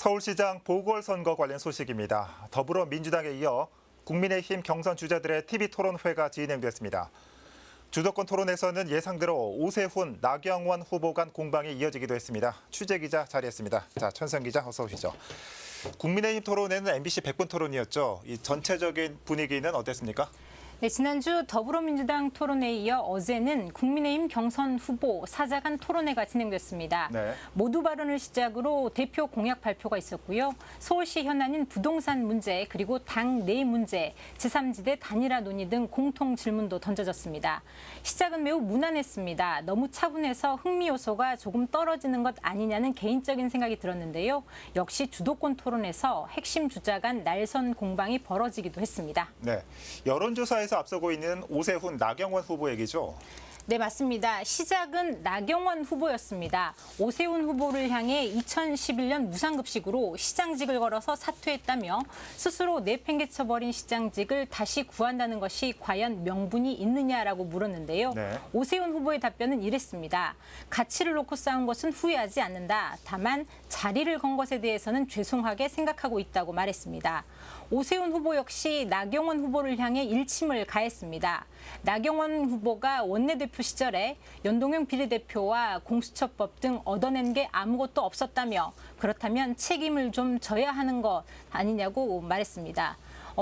서울시장 보궐선거 관련 소식입니다. 더불어민주당에 이어 국민의힘 경선 주자들의 TV토론회가 진행됐습니다. 주도권 토론에서는 예상대로 오세훈, 나경원 후보 간 공방이 이어지기도 했습니다. 취재기자 자리했습니다. 자, 천성 기자 어서 오시죠. 국민의힘 토론회는 MBC 100분 토론이었죠. 이 전체적인 분위기는 어땠습니까? 네, 지난주 더불어민주당 토론회에 이어 어제는 국민의힘 경선 후보 사자간 토론회가 진행됐습니다. 네. 모두 발언을 시작으로 대표 공약 발표가 있었고요. 서울시 현안인 부동산 문제 그리고 당 내 문제, 제3지대 단일화 논의 등 공통 질문도 던져졌습니다. 시작은 매우 무난했습니다. 너무 차분해서 흥미 요소가 조금 떨어지는 것 아니냐는 개인적인 생각이 들었는데요. 역시 주도권 토론에서 핵심 주자 간 날선 공방이 벌어지기도 했습니다. 네, 여론조사에서 앞서고 있는 오세훈, 나경원 후보 얘기죠? 네, 맞습니다. 시작은 나경원 후보였습니다. 오세훈 후보를 향해 2011년 무상급식으로 시장직을 걸어서 사퇴했다며 스스로 내팽개쳐버린 시장직을 다시 구한다는 것이 과연 명분이 있느냐라고 물었는데요. 네. 오세훈 후보의 답변은 이랬습니다. 가치를 놓고 싸운 것은 후회하지 않는다. 다만 자리를 건 것에 대해서는 죄송하게 생각하고 있다고 말했습니다. 오세훈 후보 역시 나경원 후보를 향해 일침을 가했습니다. 나경원 후보가 원내대표 시절에 연동형 비례대표와 공수처법 등 얻어낸 게 아무것도 없었다며 그렇다면 책임을 좀 져야 하는 것 아니냐고 말했습니다.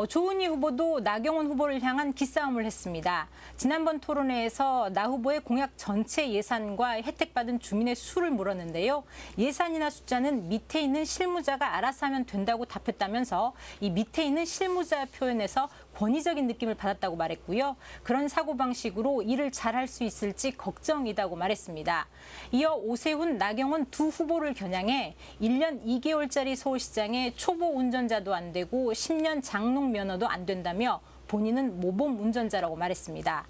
조은희 후보도 나경원 후보를 향한 기싸움을 했습니다. 지난번 토론회에서 나 후보의 공약 전체 예산과 혜택받은 주민의 수를 물었는데요. 예산이나 숫자는 밑에 있는 실무자가 알아서 하면 된다고 답했다면서 이 밑에 있는 실무자 표현에서 권위적인 느낌을 받았다고 말했고요. 그런 사고방식으로 일을 잘할 수 있을지 걱정이다고 말했습니다. 이어 오세훈, 나경원 두 후보를 겨냥해 1년 2개월짜리 서울시장에 초보 운전자도 안 되고 10년 장롱 면허도 안 된다며 본인은 모범 운전자라고 말했습니다.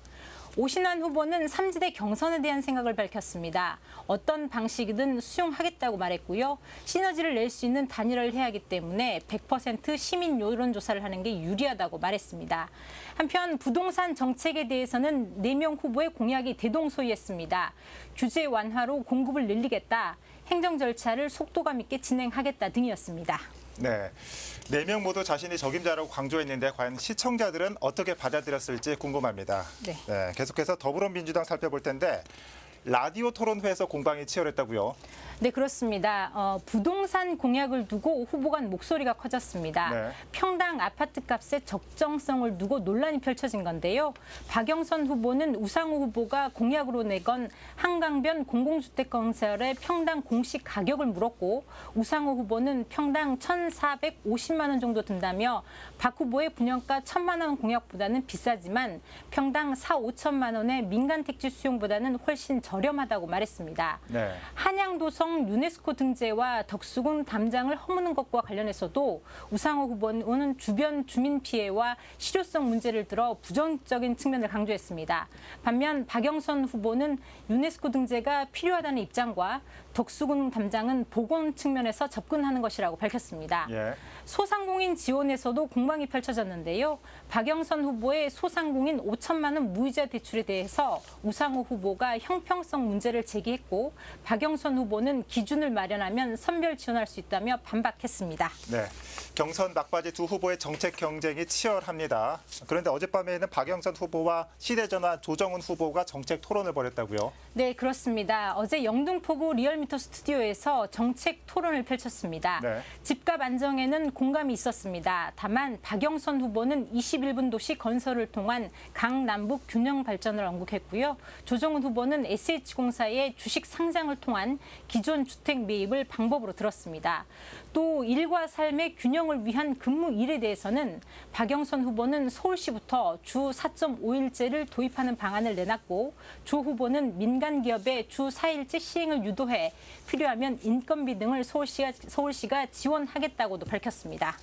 오신환 후보는 3지대 경선에 대한 생각을 밝혔습니다. 어떤 방식이든 수용하겠다고 말했고요. 시너지를 낼 수 있는 단일화를 해야 하기 때문에 100% 시민 여론조사를 하는 게 유리하다고 말했습니다. 한편 부동산 정책에 대해서는 4명 후보의 공약이 대동소이했습니다. 규제 완화로 공급을 늘리겠다, 행정 절차를 속도감 있게 진행하겠다 등이었습니다. 네, 4명 모두 자신이 적임자라고 강조했는데 과연 시청자들은 어떻게 받아들였을지 궁금합니다. 네. 계속해서 더불어민주당 살펴볼 텐데 라디오 토론회에서 공방이 치열했다고요? 네, 그렇습니다. 부동산 공약을 두고 후보 간 목소리가 커졌습니다. 네. 평당 아파트 값의 적정성을 두고 논란이 펼쳐진 건데요. 박영선 후보는 우상호 후보가 공약으로 내건 한강변 공공주택 건설의 평당 공시 가격을 물었고 우상호 후보는 평당 1,450만 원 정도 든다며 박 후보의 분양가 1,000만 원 공약보다는 비싸지만 평당 4, 5천만 원의 민간 택지 수용보다는 훨씬 저렴하다고 말했습니다. 네. 한양도성 유네스코 등재와 덕수궁 담장을 허무는 것과 관련해서도 우상호 후보는 주변 주민 피해와 실효성 문제를 들어 부정적인 측면을 강조했습니다. 반면 박영선 후보는 유네스코 등재가 필요하다는 입장과 덕수궁 담장은 보건 측면에서 접근하는 것이라고 밝혔습니다. 예. 소상공인 지원에서도 공방이 펼쳐졌는데요. 박영선 후보의 소상공인 5천만 원 무이자 대출에 대해서 우상호 후보가 형평성 문제를 제기했고 박영선 후보는 기준을 마련하면 선별 지원할 수 있다며 반박했습니다. 네, 경선 막바지 두 후보의 정책 경쟁이 치열합니다. 그런데 어젯밤에는 박영선 후보와 시대전환 조정훈 후보가 정책 토론을 벌였다고요? 네, 그렇습니다. 어제 영등포구 리얼미터 스튜디오에서 정책 토론을 펼쳤습니다. 네. 집값 안정에는 공감이 있었습니다. 다만 박영선 후보는 21분 도시 건설을 통한 강남북 균형 발전을 언급했고요. 조정훈 후보는 SH공사의 주식 상장을 통한 기존 주택 매입을 방법으로 들었습니다. 또 일과 삶의 균형을 위한 근무일에 대해서는 박영선 후보는 서울시부터 주 4.5일제를 도입하는 방안을 내놨고 조 후보는 민간 기업의 주 4일제 시행을 유도해 필요하면 인건비 등을 서울시가 지원하겠다고도 밝혔습니다.